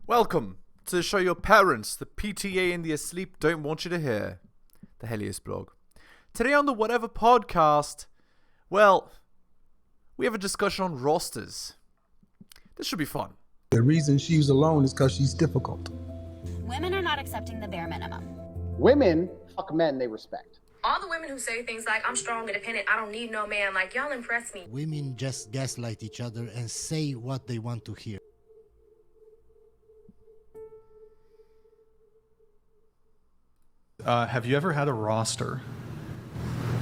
Welcome to the show your parents, the PTA and the asleep don't want you to hear. The Helios blog. Today on the Whatever podcast, well, we have a discussion on rosters. This should be fun. The reason she's alone is because she's difficult. Women are not accepting the bare minimum. Women fuck men they respect. All the women who say things like, I'm strong, independent, I don't need no man, like, y'all impress me. Women just gaslight each other and say what they want to hear. Have you ever had a roster?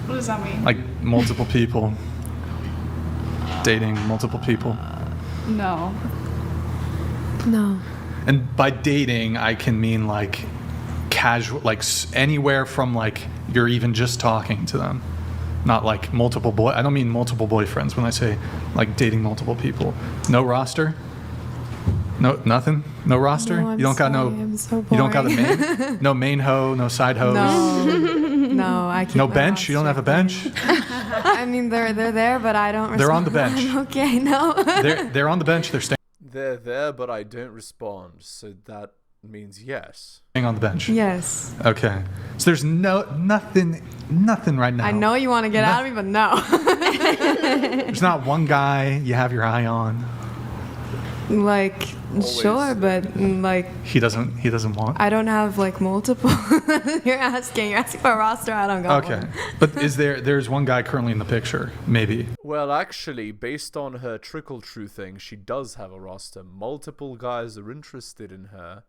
What does that mean? Like multiple people? Dating multiple people? No. No. And by dating, I can mean like casual, like anywhere from like you're even just talking to them. Not like multiple I don't mean multiple boyfriends when I say like dating multiple people. No roster? No, nothing? No roster? No, you don't got no. I'm so you don't got a boring. main? No main hoe, no side hoes. No, I keep No my bench? You don't have a bench? I mean, they're there, but I don't. They're on the respond. bench. I'm okay, no. They're on the bench. They're staying They're there, but I don't respond, so that means yes. on the bench. Yes. Okay. So there's nothing right now. I know you want to get out of me, but no. There's not one guy you have your eye on. Like, Always. sure, but like, He doesn't want. I don't have like multiple. You're asking for a roster. I don't got Okay. one. But there's one guy currently in the picture, maybe. Well, actually, based on her trickle-true thing, she does have a roster. Multiple guys are interested in her,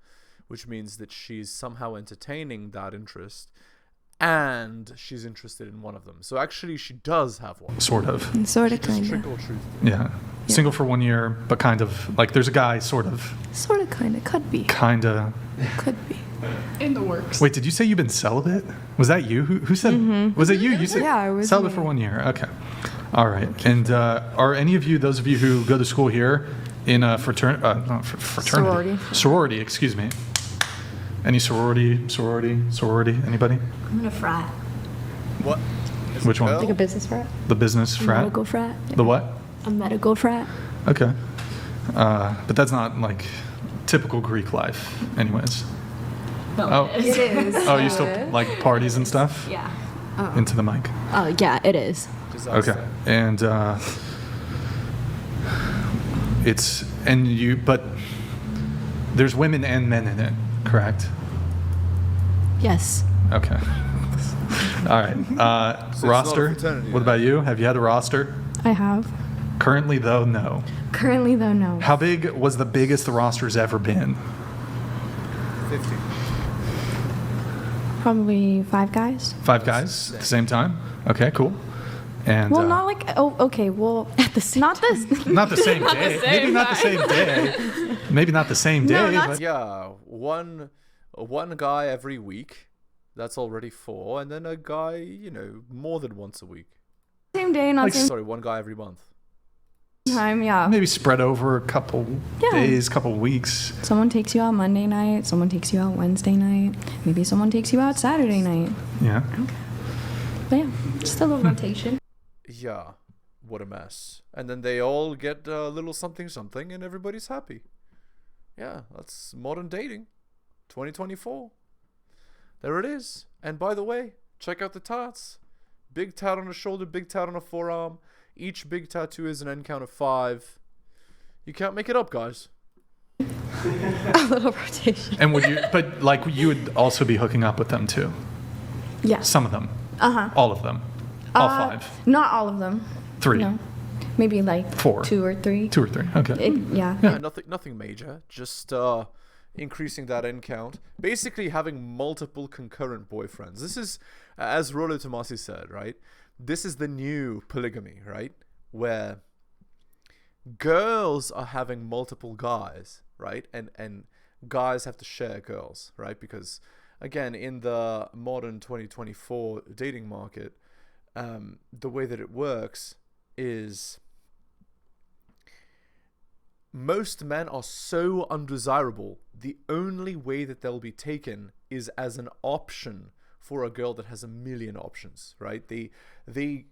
which means that she's somehow entertaining that interest, and she's interested in one of them. So actually, she does have one. Sort of. Sort of, Just kind of. trickle-true. Yeah. Single for 1 year, but kind of like there's a guy sort of. Sort of, kind of. Could be. Kinda. Could be. In the works. Wait, did you say you've been celibate? Was that you? Who said? Was it you? You said Yeah, it was celibate me. for 1 year. Okay. All right. And are any of you, those of you who go to school here, in a fraternity? Sorority. Sorority. Excuse me. Any sorority? Anybody? I'm in a frat. What? Is Which it one? girl? Like a business frat? The business A frat? medical frat? The what? A medical frat? Okay. But that's not like typical Greek life, anyways. No, Oh. it It is. is. Oh, you still like parties and stuff? Yeah. Into the mic. Oh, yeah, it is. Disaster. Okay. And but there's women and men in it, correct? Yes. Okay. All right. not a Roster. fraternity, What then. about you? Have you had a roster? I have. Currently, though, no. Currently, though, no. How big was the biggest the roster's ever been? 50. Probably 5 guys. 5 guys at the same time? Okay, cool. And Well, not like. Oh, okay. Well, at the same. Not this. not the same day. Maybe not the same day. Maybe not the same day. No, not but Yeah, one guy every week. That's already 4, and then a guy, more than once a week. Same day, not Like, same Sorry, one guy every month. time. Yeah. maybe spread over a couple Yeah. days, couple weeks. Someone takes you out Monday night. Someone takes you out Wednesday night. Maybe someone takes you out Saturday night. Yeah. But yeah, just a little rotation. Yeah, what a mess. And then they all get a little something something, and everybody's happy. Yeah, that's modern dating, 2024. There it is. And by the way, check out the tats. Big tat on the shoulder, big tat on the forearm. Each big tattoo is an end count of 5. You can't make it up, guys. A little rotation. And but like you would also be hooking up with them too. Yes. Some of them. Uh-huh. All of them. All 5. Not all of them. 3. No. Maybe like 4. 2 or 3. 2 or 3. Okay. Yeah. Yeah, nothing major. Just increasing that end count. Basically having multiple concurrent boyfriends. This is, as Rollo Tomasi said, right? This is the new polygamy, right? Where girls are having multiple guys, right? And guys have to share girls, right? Because, again, in the modern 2024 dating market, the way that it works is most men are so undesirable, the only way that they'll be taken is as an option for a girl that has a million options, right? They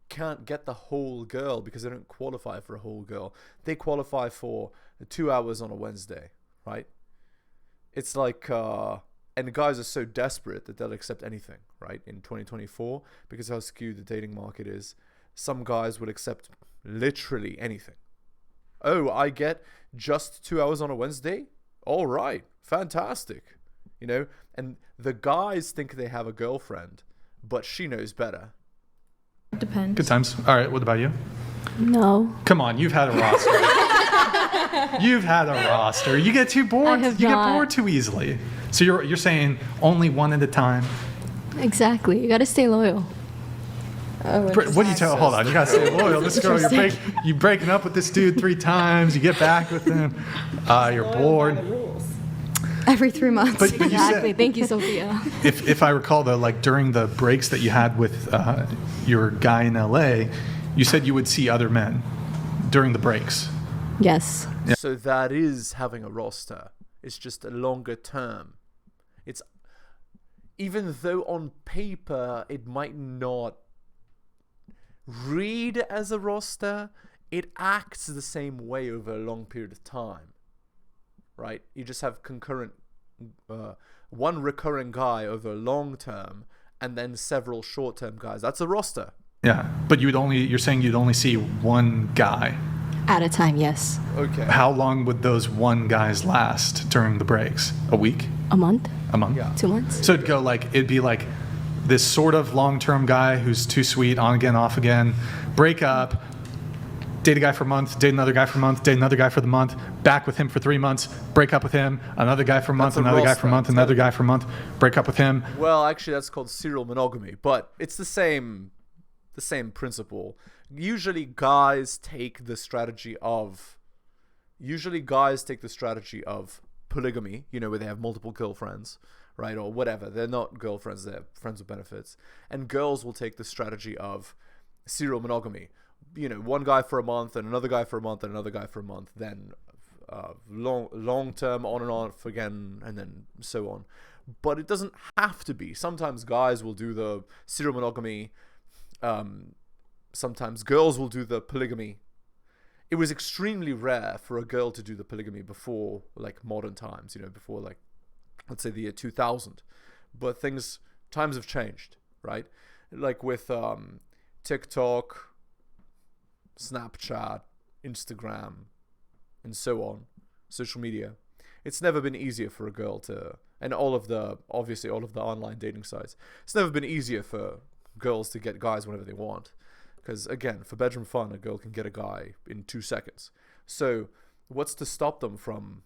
can't get the whole girl because they don't qualify for a whole girl. They qualify for 2 hours on a Wednesday, right? it's like, and guys are so desperate that they'll accept anything, right? In 2024, because how skewed the dating market is, some guys will accept literally anything. Oh, I get just 2 hours on a Wednesday? All right, fantastic. You know, and the guys think they have a girlfriend, but she knows better. Depends. Good times. All right, what about you? No. Come on, you've had a roster. You've had a roster. You get too bored. I have You not. get bored too easily. So you're saying only one at a time. Exactly. You gotta stay loyal. What do you tell? Hold on, you gotta stay loyal. This girl, you're breaking up with this dude 3 times. You get back with him. You're bored. Every 3 months. But you Exactly. said, Thank you, Sophia. if I recall though, like during the breaks that you had with your guy in LA, you said you would see other men during the breaks. Yes. Yeah. So that is having a roster. It's just a longer term. It's, even though on paper it might not read as a roster, it acts the same way over a long period of time, right? You just have concurrent, one recurring guy over a long term, and then several short term guys. That's a roster. Yeah, but you're saying you'd only see one guy. At a time, yes. Okay. How long would those one guys last during the breaks? A week? A month? A month? Yeah. 2 months? So it'd be like this sort of long-term guy who's too sweet, on again, off again, break up, date a guy for a month, date another guy for a month, date another guy for the month, back with him for 3 months, break up with him, another guy for a month, That's a another guy roster. for a month, another guy for a month, break up with him. Well, actually, that's called serial monogamy, but it's the same principle. Usually, guys take the strategy of polygamy. You know, where they have multiple girlfriends, right, or whatever. They're not girlfriends; they're friends with benefits. And girls will take the strategy of serial monogamy. You know, one guy for a month, and another guy for a month, and another guy for a month. Then long term, on and off again, and then so on. But it doesn't have to be. Sometimes guys will do the serial monogamy. Sometimes girls will do the polygamy. It was extremely rare for a girl to do the polygamy before, like, modern times, you know, before, like, let's say the year 2000. But times have changed, right? Like with TikTok, Snapchat, Instagram, and so on, social media. It's never been easier for a girl to, and obviously all of the online dating sites, it's never been easier for girls to get guys whenever they want. Because, again, for bedroom fun, a girl can get a guy in 2 seconds. So what's to stop them from,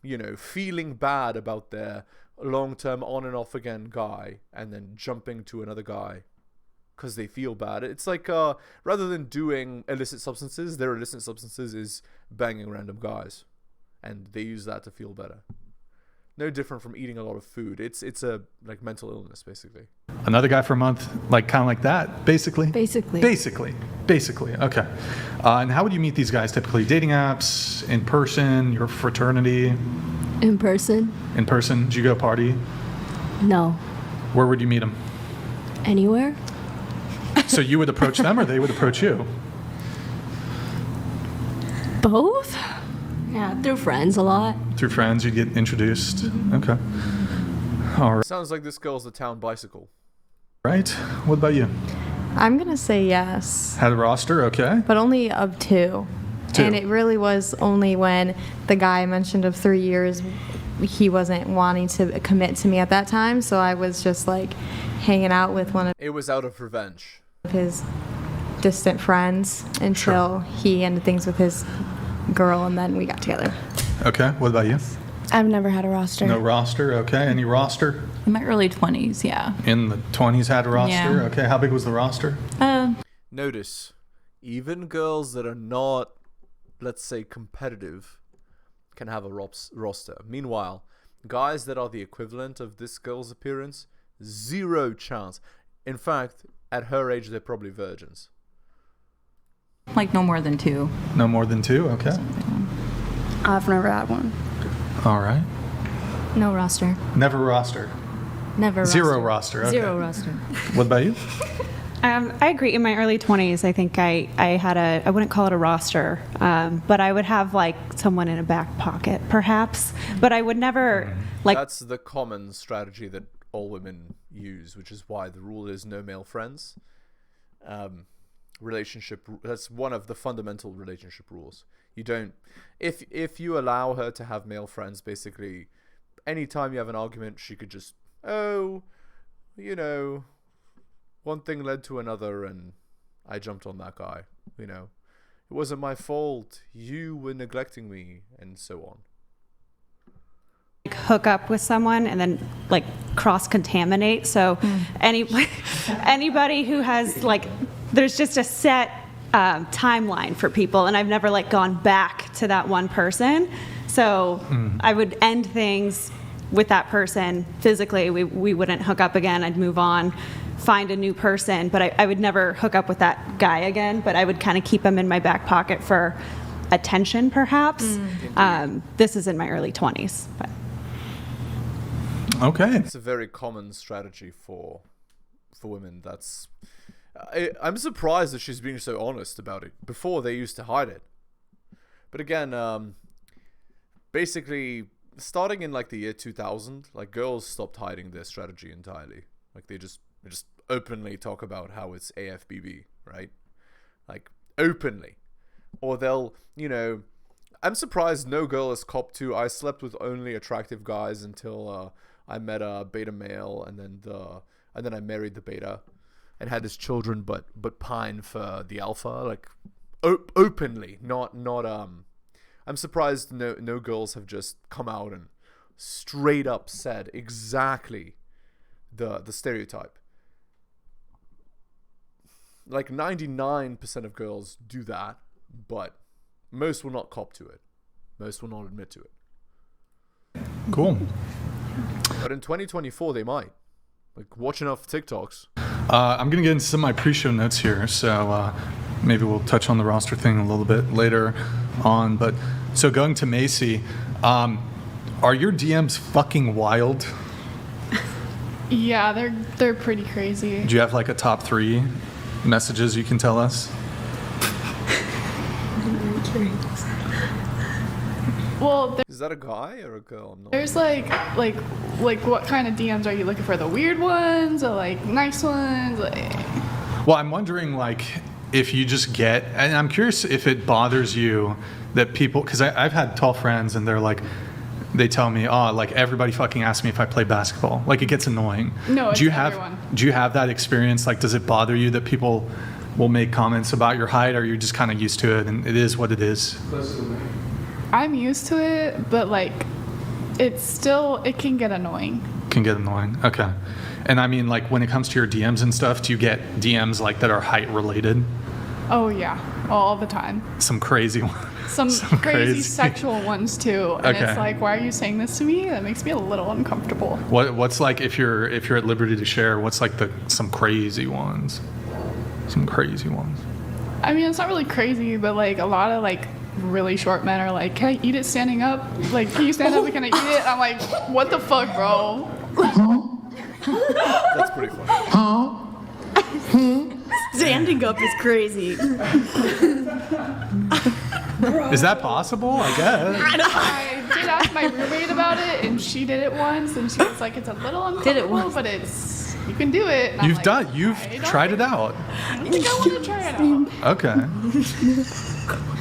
you know, feeling bad about their long-term on and off again guy and then jumping to another guy because they feel bad? It's like, rather than doing illicit substances, their illicit substances is banging random guys. And they use that to feel better. No different from eating a lot of food. It's a, like, mental illness, basically. Another guy for a month, like kind of like that, basically? Basically. Okay. And how would you meet these guys typically? Dating apps, in person, your fraternity? In person? In person. Did you go party? No. Where would you meet them? Anywhere? So you would approach them or they would approach you? Both? Yeah, through friends a lot. Through friends, you'd get introduced? Mm-hmm. Okay. All right. Sounds like this girl's the town bicycle. Right. What about you? I'm going to say yes. Had a roster? Okay. But only of 2. And it really was only when the guy mentioned of 3 years, he wasn't wanting to commit to me at that time. So I was just like hanging out with one It was out of revenge. of his distant friends until he ended things with his girl, and then we got together. Okay. What about you? I've never had a roster. No roster? Okay. Any roster? In my early 20s, yeah. In the 20s had a roster? Yeah. Okay. How big was the roster? Notice, even girls that are not, let's say, competitive can have a roster. Meanwhile, guys that are the equivalent of this girl's appearance, 0 chance. In fact, at her age, they're probably virgins. Like no more than 2. No more than 2? Okay. I've never had one. All right. No roster. Never roster. Never roster. 0 roster. Okay. 0 roster. What about you? I agree. In my early 20s, I think I had I wouldn't call it a roster, but I would have like someone in a back pocket, perhaps. But I would never like. That's the common strategy that all women use, which is why the rule is no male friends. That's one of the fundamental relationship rules. You don't, if you allow her to have male friends, basically, anytime you have an argument, she could just, one thing led to another, and I jumped on that guy. It wasn't my fault. You were neglecting me, and so on. Hook up with someone and then like cross-contaminate. So anybody who has like, there's just a set timeline for people, and I've never like gone back to that one person. So I would end things with that person physically. We wouldn't hook up again. I'd move on, find a new person, but I would never hook up with that guy again. But I would kind of keep him in my back pocket for attention, perhaps. This is in my early 20s. But. Okay. It's a very common strategy for women. I'm surprised that she's being so honest about it. Before, they used to hide it. But again, basically, starting in like the year 2000, like girls stopped hiding their strategy entirely. Like they just openly talk about how it's AFBB, right? Like openly. Or they'll, I'm surprised no girl has copped to, I slept with only attractive guys until I met a beta male, and then I married the beta and had his children, but pine for the alpha, like openly, not I'm surprised no girls have just come out and straight up said exactly the stereotype. Like 99% of girls do that, but most will not cop to it. Most will not admit to it. Cool. But in 2024, they might. Like, watch enough TikToks. I'm going to get into some of my pre-show notes here, so maybe we'll touch on the roster thing a little bit later on. But so going to Macy, are your DMs fucking wild? Yeah, they're pretty crazy. Do you have like a top 3 messages you can tell us? Well, is that a guy or a girl? There's like what kind of DMs are you looking for? The weird ones or like nice ones? Well, I'm wondering like if you just get, and I'm curious if it bothers you that people, because I've had tall friends and they're like, they tell me, like everybody fucking asks me if I play basketball. Like it gets annoying. No, it's everyone. Do you have that experience? Like, does it bother you that people will make comments about your height, or you're just kind of used to it and it is what it is? I'm used to it, but like it can get annoying. Okay. And I mean, like when it comes to your DMs and stuff, do you get DMs like that are height related? Oh yeah, all the time. Some crazy ones. Some crazy sexual ones too. And It's like, why are you saying this to me? That makes me a little uncomfortable. What's like, if you're at liberty to share, what's like some crazy ones? I mean, it's not really crazy, but like a lot of like really short men are like, can I eat it standing up? Like, can you stand up and can I eat it? I'm like, what the fuck, bro? That's pretty funny. Standing up is crazy. Is that possible? I guess. I did ask my roommate about it, and she did it once, and she was like, it's a little uncomfortable, but you can do it. You've tried it out. I don't think I want to try it out. Okay.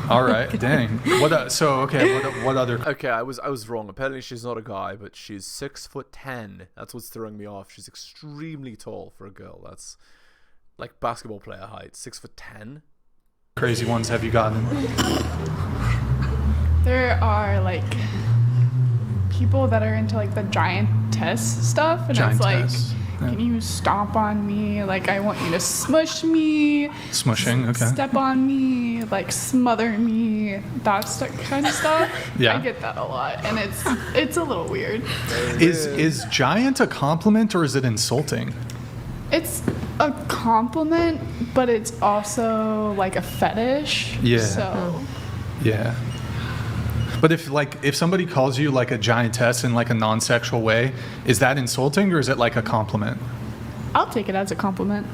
All right. Dang. What other? Okay, I was wrong. Apparently, she's not a guy, but she's 6'10". That's what's throwing me off. She's extremely tall for a girl. That's like basketball player height. 6'10". Crazy ones have you gotten? There are like people that are into like the giantess stuff, and it's like, can you stomp on me? Like, I want you to smush me. Smushing, okay. Step on me, like smother me. That's the kind of stuff. Yeah. I get that a lot, and it's a little weird. Is giant a compliment or is it insulting? It's a compliment, but it's also like a fetish. Yeah. So. Yeah. But if somebody calls you like a giantess in like a non-sexual way, is that insulting or is it like a compliment? I'll take it as a compliment.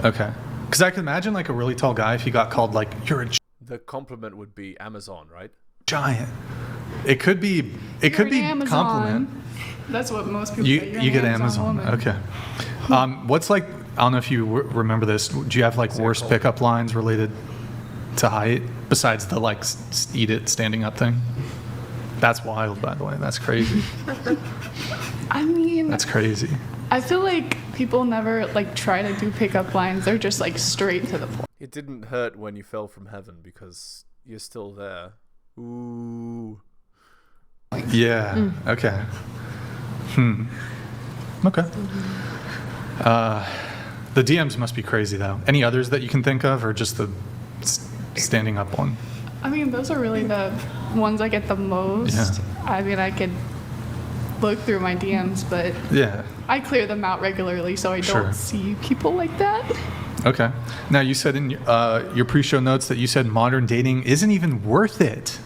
Okay. Because I could imagine like a really tall guy if he got called like you're a The compliment would be Amazon, right? giant. It could be compliment. That's what most people You say. You're you an get Amazon. woman. Okay. What's like? I don't know if you remember this. Do you have like worst pickup lines related to height besides the like eat it standing up thing? That's wild, by the way. That's crazy. I mean, That's crazy. I feel like people never like try to do pickup lines. They're just like straight to the point. It didn't hurt when you fell from heaven because you're still there. Ooh. Yeah. Okay. Okay. The DMs must be crazy though. Any others that you can think of, or just the standing up one? I mean, those are really the ones I get the most. Yeah. I mean, I could look through my DMs, but Yeah. I clear them out regularly so I Sure. don't see people like that. Okay. Now you said in your pre-show notes that you said modern dating isn't even worth it.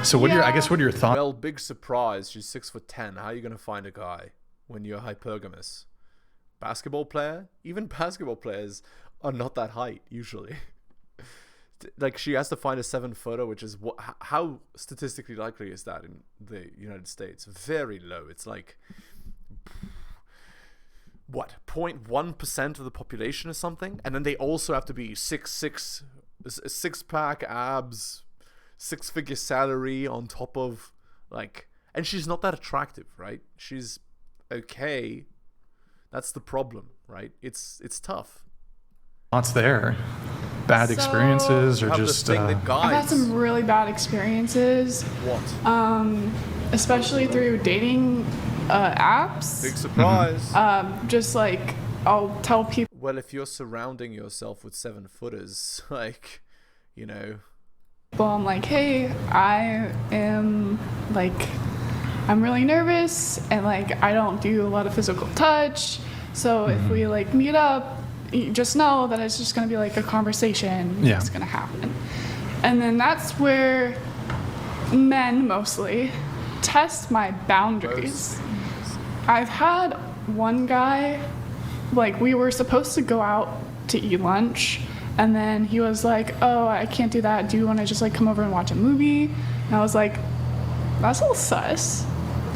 So what are what are your thoughts? Well, big surprise. She's 6'10". How are you gonna find a guy when you're hypergamous? Basketball player? Even basketball players are not that height usually. Like she has to find a 7-footer, which is how statistically likely is that in the United States? Very low. It's like what 0.1% of the population or something, and then they also have to be 6'6", 6-pack abs, 6-figure salary on top of like, and she's not that attractive, right? She's okay. That's the problem, right? It's tough. Thoughts there? Bad experiences, or just? I've had some really bad experiences. What? Especially through dating apps. Big surprise. Just like I'll tell people. Well, if you're surrounding yourself with 7-footers, like, you know. Well, I'm like, hey, I am like, I'm really nervous, and like I don't do a lot of physical touch. So if we like meet up, you just know that it's just gonna be like a conversation. Yeah. It's gonna happen. And then that's where men mostly test my boundaries. I've had one guy, like we were supposed to go out to eat lunch, and then he was like, oh, I can't do that. Do you want to just like come over and watch a movie? And I was like, that's a little sus.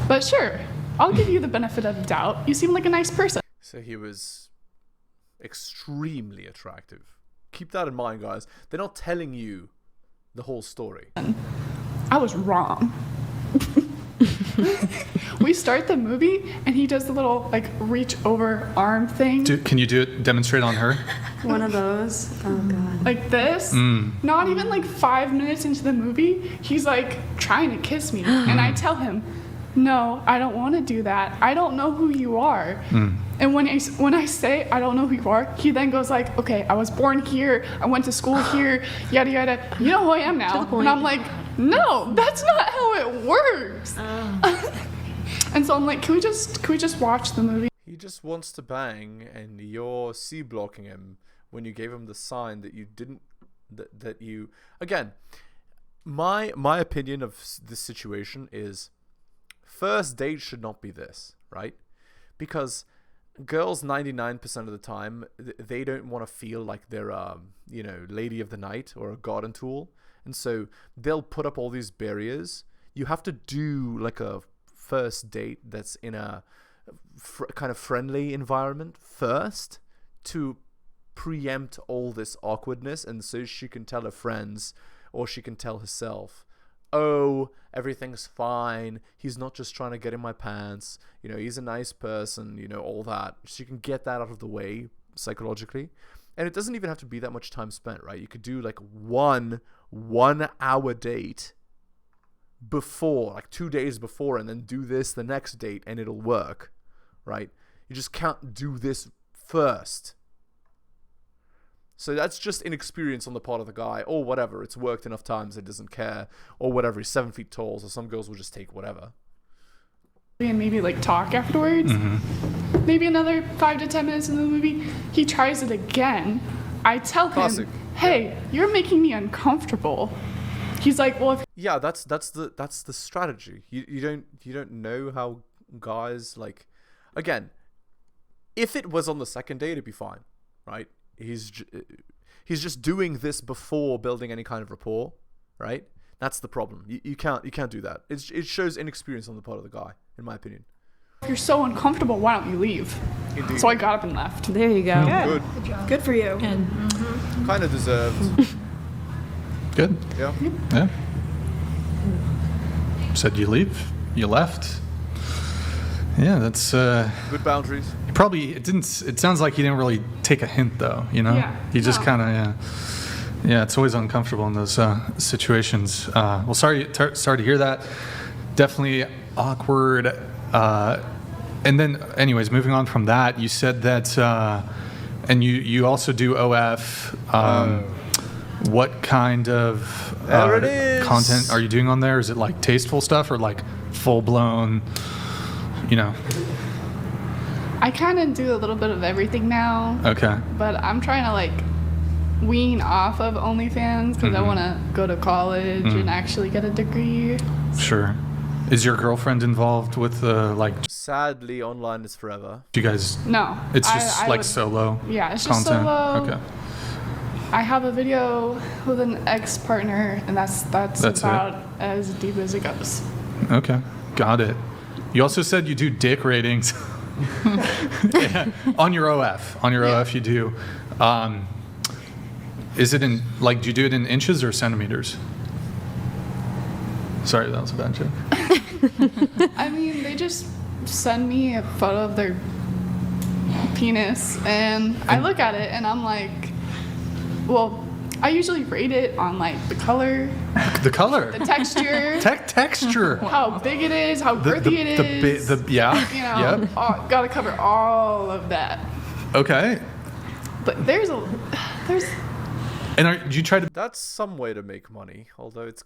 But sure, I'll give you the benefit of the doubt. You seem like a nice person. So he was extremely attractive. Keep that in mind, guys. They're not telling you the whole story. I was wrong. We start the movie and he does the little like reach over arm thing. Can you demonstrate on her? One of those. Oh god. Like this. Not even like 5 minutes into the movie, he's like trying to kiss me, and I tell him, no, I don't want to do that. I don't know who you are. And when I say I don't know who you are, he then goes like, okay, I was born here, I went to school here, yada yada. You know who I am now. And I'm like, no, that's not how it works. And so I'm like, can we just watch the movie? He just wants to bang, and you're C-blocking him when you gave him the sign that you didn't. That you again. My opinion of this situation is, first date should not be this, right? Because girls 99% of the time, they don't want to feel like they're lady of the night or a garden tool, and so they'll put up all these barriers. You have to do like a first date that's in a kind of friendly environment first to preempt all this awkwardness, and so she can tell her friends, or she can tell herself, oh, everything's fine, he's not just trying to get in my pants, he's a nice person, all that. She can get that out of the way psychologically, and it doesn't even have to be that much time spent, right? You could do like one hour date before, like 2 days before, and then do this the next date, and it'll work, right? You just can't do this first. So that's just inexperience on the part of the guy, or whatever. It's worked enough times, it doesn't care, or whatever. He's 7 feet tall, so some girls will just take whatever. And maybe like talk afterwards. Maybe another 5 to 10 minutes in the movie, he tries it again. I tell him, hey, you're making me uncomfortable. He's like, well, if yeah, that's the strategy. You don't know how guys like. Again, if it was on the second date, it'd be fine, right? he's just doing this before building any kind of rapport, right? That's the problem. You can't do that. It shows inexperience on the part of the guy, in my opinion. If you're so uncomfortable, why don't you leave? Indeed. So I got up and left. There you go. Good. Good for you. Kind of deserved. Good. Yeah. Yeah. Said you leave. You left. Yeah, that's Good boundaries. It sounds like you didn't really take a hint though, you know? Yeah. You just kind of yeah, it's always uncomfortable in those situations. Well, sorry to hear that. Definitely awkward. And then anyways, moving on from that, you said that and you also do OF. What kind of There it is. content are you doing on there? Is it like tasteful stuff or like full blown, you know? I kind of do a little bit of everything now. Okay. But I'm trying to like wean off of OnlyFans because I want to go to college and actually get a degree. Sure. Is your girlfriend involved with like? Sadly, online is forever. Do you guys? No. It's just I like would- solo. Yeah, it's just content. solo. Okay. I have a video with an ex-partner, and that's about as deep as it goes. Okay. Got it. You also said you do dick ratings. Yeah. On your OF. On your OF, you do. Is it in like? Do you do it in inches or centimeters? Sorry, that was a bad joke. I mean, they just send me a photo of their penis, and I look at it, and I'm like, well, I usually rate it on like the color, The color. the texture, Texture. how big it is, how girthy it is. Yeah. You know, Yep. gotta cover all of that. Okay. But there's And do you try to? That's some way to make money, although it's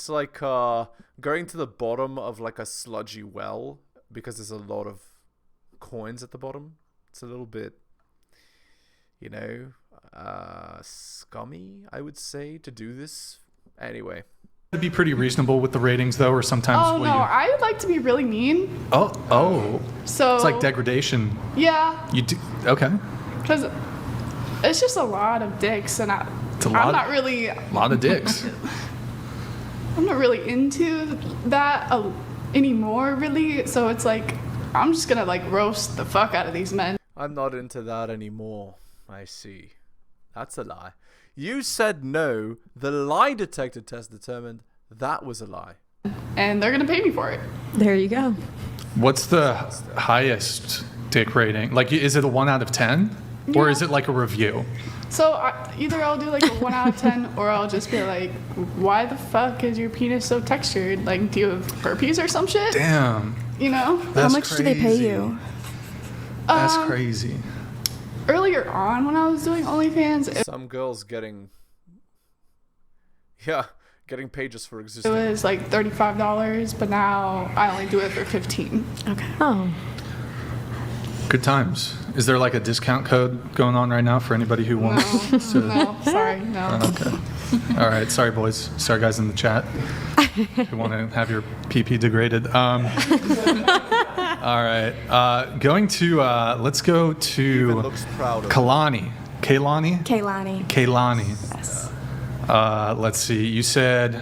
like going to the bottom of like a sludgy well because there's a lot of coins at the bottom. It's a little bit, you know, scummy, I would say, to do this. Anyway. To be pretty reasonable with the ratings though, or sometimes oh no, I would like to be really mean. Oh. So It's like degradation. Yeah. You do okay. Because it's just a lot of dicks, and I'm not really. A lot of dicks. I'm not really into that anymore, really. So it's like I'm just gonna like roast the fuck out of these men. I'm not into that anymore. I see. That's a lie. You said no. The lie detector test determined that was a lie. And they're gonna pay me for it. There you go. What's the highest dick rating? Like, is it a 1 out of 10, or is it like a review? So either I'll do like a 1 out of 10, or I'll just be like, why the fuck is your penis so textured? Like, do you have herpes or some shit? Damn. You know? That's How much do they pay crazy. you? That's crazy. Earlier on, when I was doing OnlyFans, Some girls getting paid just for it existing. was like $35, but now I only do it for $15. Okay. Oh. Good times. Is there like a discount code going on right now for anybody who wants to? No, sorry, no. Okay. All right. Sorry, boys. Sorry, guys in the chat. Who want to have your PP degraded. All right. Going to, let's go to Even looks proud of Kaylani. Kaylani? Kaylani. Kaylani. Yes. Let's see. You said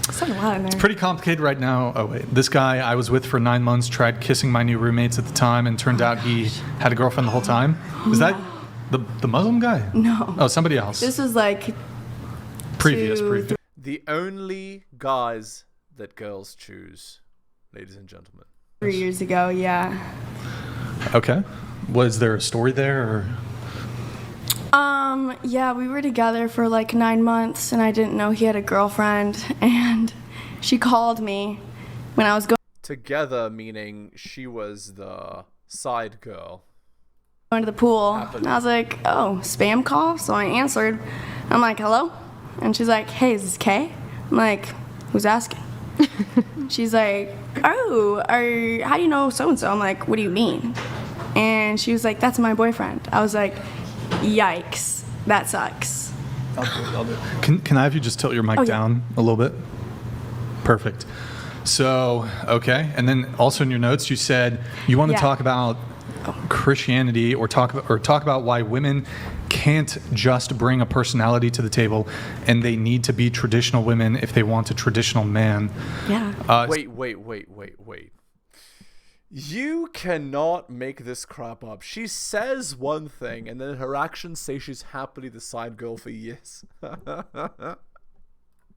It's like a lot in there. pretty complicated right now. Oh, wait. This guy I was with for 9 months tried kissing my new roommates at the time, and turned out he had a girlfriend the whole time. Is that the Muslim guy? No. Oh, somebody else. This was like Previous. The only guys that girls choose, ladies and gentlemen. 3 years ago, yeah. Okay. Was there a story there? Or? Yeah, we were together for like 9 months, and I didn't know he had a girlfriend, and she called me when I was going Together meaning she was the side girl. to the pool. And I was like, oh, spam call? So I answered. I'm like, hello? And she's like, hey, is this Kay? I'm like, who's asking? She's like, oh, how do you know so-and-so? I'm like, what do you mean? And she was like, that's my boyfriend. I was like, yikes, that sucks. I'll do it. Can I have you just tilt your mic down a little bit? Perfect. So, okay. And then also in your notes, you said you want to talk about Christianity, or talk about why women can't just bring a personality to the table, and they need to be traditional women if they want a traditional man. Yeah. Wait. You cannot make this crap up. She says one thing, and then her actions say she's happily the side girl for years.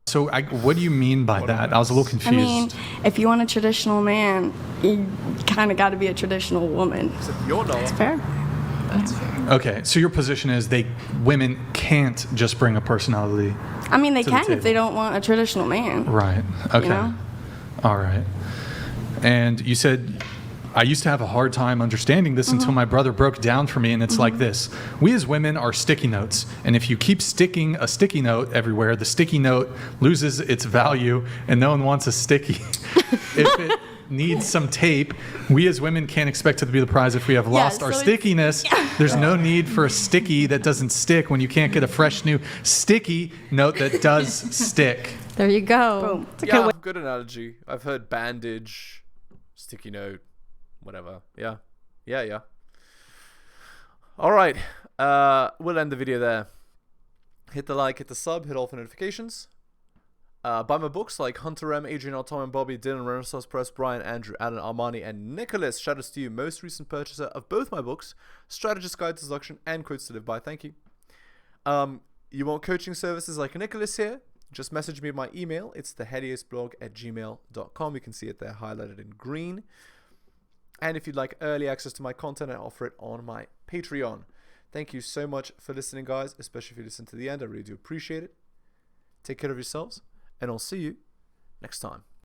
So what do you mean by that? I was a little confused. I mean, if you want a traditional man, you kind of got to be a traditional woman. Except you're not. That's fair. That's fair. Okay, so your position is women can't just bring a personality. I mean, they to the can if they table. don't want a traditional man. Right. Okay. You know? All right. And you said, I used to have a hard time understanding this until my brother broke down for me, and it's like this. We as women are sticky notes, and if you keep sticking a sticky note everywhere, the sticky note loses its value, and no one wants a sticky. If it needs some tape, we as women can't expect it to be the prize if we have lost our stickiness. There's no need for a sticky that doesn't stick when you can't get a fresh new sticky note that does stick. There you go. Yeah, good analogy. I've heard bandage, sticky note, whatever. Yeah. All right. We'll end the video there. Hit the like, hit the sub, hit all the notifications. Buy my books like Hunter M, Adrian R. Tom and Bobby, Dylan, Renaissance Press, Brian, Andrew, Alan, Armani, and Nicholas. Shout outs to you, most recent purchaser of both my books, Strategist Guide to Seduction and Quotes to Live By. Thank you. You want coaching services like Nicholas here? Just message me my email. It's theheliosblog@gmail.com. You can see it there highlighted in green. And if you'd like early access to my content, I offer it on my Patreon. Thank you so much for listening, guys, especially if you listen to the end. I really do appreciate it. Take care of yourselves, and I'll see you next time.